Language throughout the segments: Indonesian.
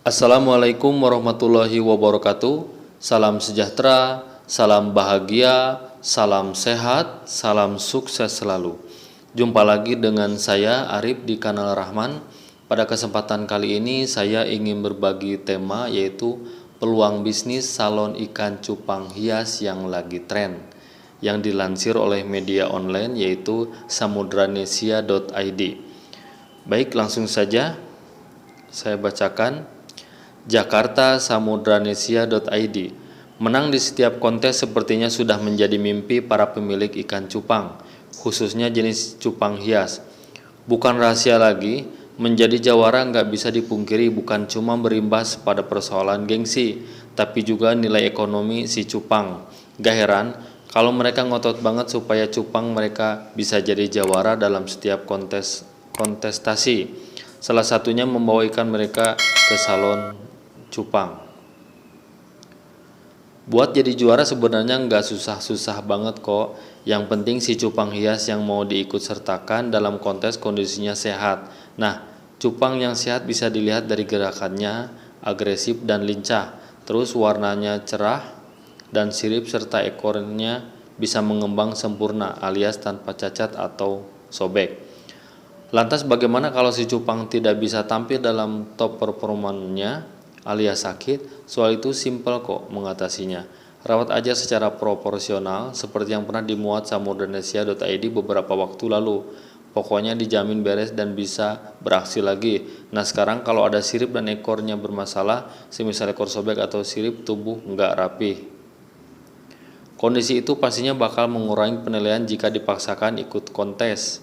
Assalamualaikum warahmatullahi wabarakatuh. Salam sejahtera, salam bahagia, salam sehat, salam sukses selalu. Jumpa lagi dengan saya Arif di kanal Rahman. Pada kesempatan kali ini saya ingin berbagi tema yaitu peluang bisnis salon ikan cupang hias yang lagi tren, yang dilansir oleh media online yaitu samudranesia.id. Baik, langsung saja saya bacakan. Jakarta Samudranesia.id. Menang di setiap kontes sepertinya sudah menjadi mimpi para pemilik ikan cupang, khususnya jenis cupang hias. Bukan rahasia lagi, menjadi jawara nggak bisa dipungkiri bukan cuma berimbas pada persoalan gengsi, tapi juga nilai ekonomi si cupang. Gak heran kalau mereka ngotot banget supaya cupang mereka bisa jadi jawara dalam setiap kontestasi. Salah satunya membawa ikan mereka ke salon cupang. Buat jadi juara sebenarnya nggak susah-susah banget kok. Yang penting si cupang hias yang mau diikut sertakan dalam kontes kondisinya sehat. Nah, cupang yang sehat bisa dilihat dari gerakannya agresif dan lincah, terus warnanya cerah dan sirip serta ekornya bisa mengembang sempurna alias tanpa cacat atau sobek. Lantas bagaimana kalau si cupang tidak bisa tampil dalam top performanya alias sakit? Soal itu simpel kok mengatasinya. Rawat aja secara proporsional seperti yang pernah dimuat samudranesia.id beberapa waktu lalu. Pokoknya dijamin beres dan bisa beraksi lagi. Nah sekarang kalau ada sirip dan ekornya bermasalah, semisal ekor sobek atau sirip tubuh nggak rapi, kondisi itu pastinya bakal mengurangi penilaian jika dipaksakan ikut kontes.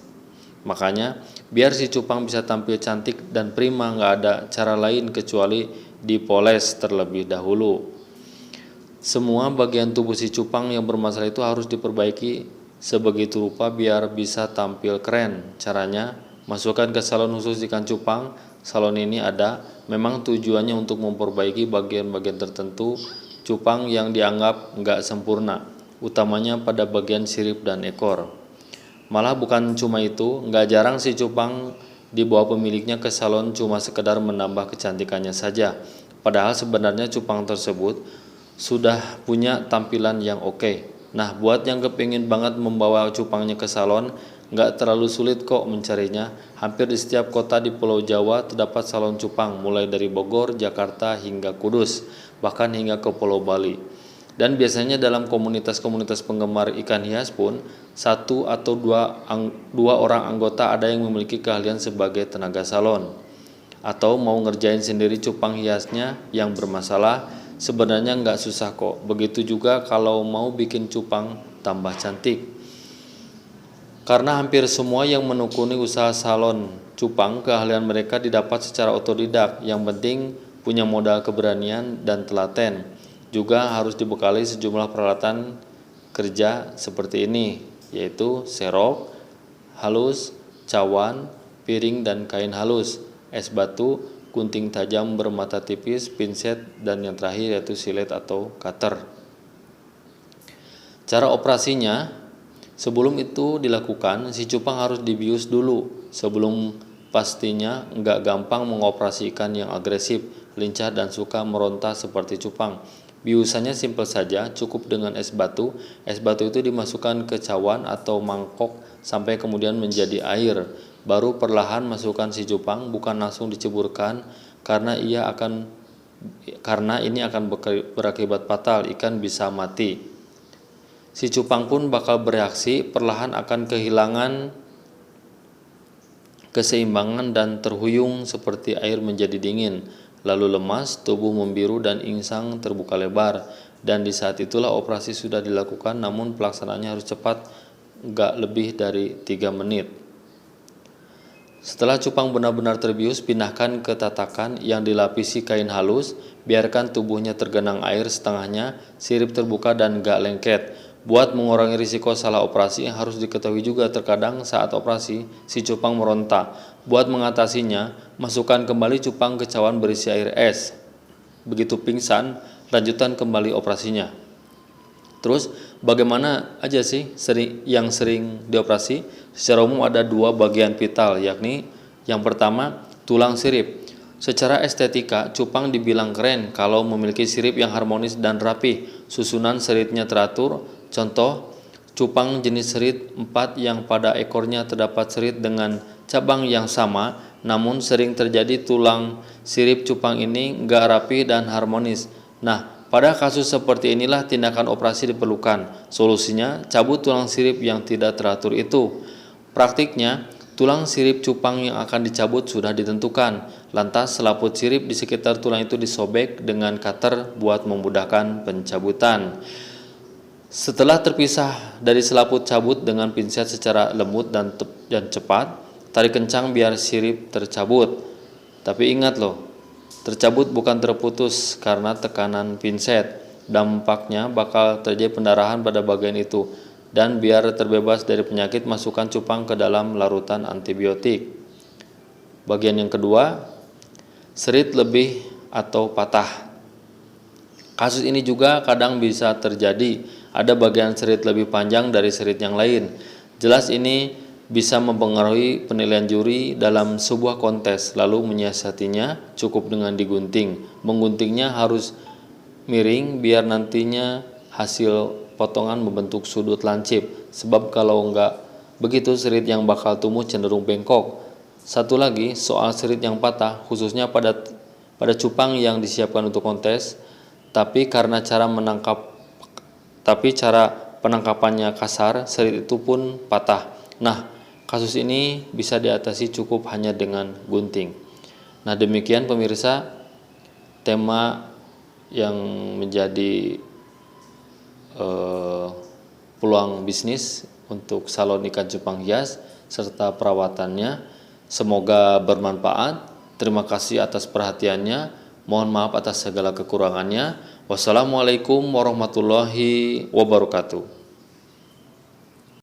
Makanya biar si cupang bisa tampil cantik dan prima, nggak ada cara lain kecuali dipoles terlebih dahulu. Semua bagian tubuh si cupang yang bermasalah itu harus diperbaiki sebegitu rupa biar bisa tampil keren. Caranya, masukkan ke salon khusus ikan cupang. Salon ini ada memang tujuannya untuk memperbaiki bagian-bagian tertentu cupang yang dianggap nggak sempurna, utamanya pada bagian sirip dan ekor. Malah bukan cuma itu, nggak jarang si cupang dibawa pemiliknya ke salon cuma sekedar menambah kecantikannya saja. Padahal sebenarnya cupang tersebut sudah punya tampilan yang oke. Nah, buat yang kepingin banget membawa cupangnya ke salon, nggak terlalu sulit kok mencarinya. Hampir di setiap kota di Pulau Jawa terdapat salon cupang, mulai dari Bogor, Jakarta, hingga Kudus, bahkan hingga ke Pulau Bali. Dan biasanya dalam komunitas-komunitas penggemar ikan hias pun, satu atau dua orang anggota ada yang memiliki keahlian sebagai tenaga salon, atau mau ngerjain sendiri cupang hiasnya yang bermasalah. Sebenarnya nggak susah kok. Begitu juga kalau mau bikin cupang tambah cantik. Karena hampir semua yang menekuni usaha salon cupang, keahlian mereka didapat secara otodidak. Yang penting punya modal keberanian dan telaten. Juga harus dibekali sejumlah peralatan kerja seperti ini, yaitu serok halus, cawan, piring dan kain halus, es batu, gunting tajam bermata tipis, pinset, dan yang terakhir yaitu silet atau cutter. Cara operasinya, sebelum itu dilakukan, si cupang harus dibius dulu sebelum pastinya nggak gampang mengoperasi ikan yang agresif, lincah dan suka meronta seperti cupang. Biusannya simpel saja, cukup dengan es batu. Es batu itu dimasukkan ke cawan atau mangkok sampai kemudian menjadi air. Baru perlahan masukkan si cupang, bukan langsung diceburkan karena ini akan berakibat fatal, ikan bisa mati. Si cupang pun bakal bereaksi, perlahan akan kehilangan keseimbangan dan terhuyung seperti air menjadi dingin. Lalu lemas, tubuh membiru dan insang terbuka lebar. Dan di saat itulah operasi sudah dilakukan, namun pelaksanaannya harus cepat, gak lebih dari 3 menit. Setelah cupang benar-benar terbius, pindahkan ke tatakan yang dilapisi kain halus. Biarkan tubuhnya tergenang air setengahnya, sirip terbuka dan gak lengket. Buat mengurangi risiko salah operasi, harus diketahui juga terkadang saat operasi si cupang meronta. Buat mengatasinya, masukkan kembali cupang ke cawan berisi air es. Begitu pingsan, lanjutkan kembali operasinya. Terus bagaimana aja sih yang sering dioperasi? Secara umum ada 2 bagian vital, yakni yang pertama tulang sirip. Secara estetika, cupang dibilang keren kalau memiliki sirip yang harmonis dan rapi, susunan seritnya teratur. Contoh, cupang jenis serit 4 yang pada ekornya terdapat serit dengan cabang yang sama, namun sering terjadi tulang sirip cupang ini nggak rapi dan harmonis. Nah, pada kasus seperti inilah tindakan operasi diperlukan. Solusinya, cabut tulang sirip yang tidak teratur itu. Praktiknya, tulang sirip cupang yang akan dicabut sudah ditentukan. Lantas selaput sirip di sekitar tulang itu disobek dengan cutter buat memudahkan pencabutan. Setelah terpisah dari selaput, cabut dengan pinset secara lembut dan cepat. Tarik kencang biar sirip tercabut. Tapi ingat loh, tercabut bukan terputus karena tekanan pinset. Dampaknya bakal terjadi pendarahan pada bagian itu. Dan biar terbebas dari penyakit, masukkan cupang ke dalam larutan antibiotik. Bagian yang kedua, serit lebih atau patah. Kasus ini juga kadang bisa terjadi. Ada bagian serit lebih panjang dari serit yang lain. Jelas ini bisa mempengaruhi penilaian juri dalam sebuah kontes. Lalu menyiasatinya cukup dengan digunting. Mengguntingnya harus miring biar nantinya hasil potongan membentuk sudut lancip, sebab kalau enggak begitu serit yang bakal tumbuh cenderung bengkok. Satu lagi soal serit yang patah, khususnya pada cupang yang disiapkan untuk kontes, tapi cara penangkapannya kasar, serit itu pun patah. Nah, kasus ini bisa diatasi cukup hanya dengan gunting. Nah, demikian pemirsa tema yang menjadi peluang bisnis untuk salon ikan cupang hias serta perawatannya. Semoga bermanfaat. Terima kasih atas perhatiannya. Mohon maaf atas segala kekurangannya. Wassalamualaikum warahmatullahi wabarakatuh.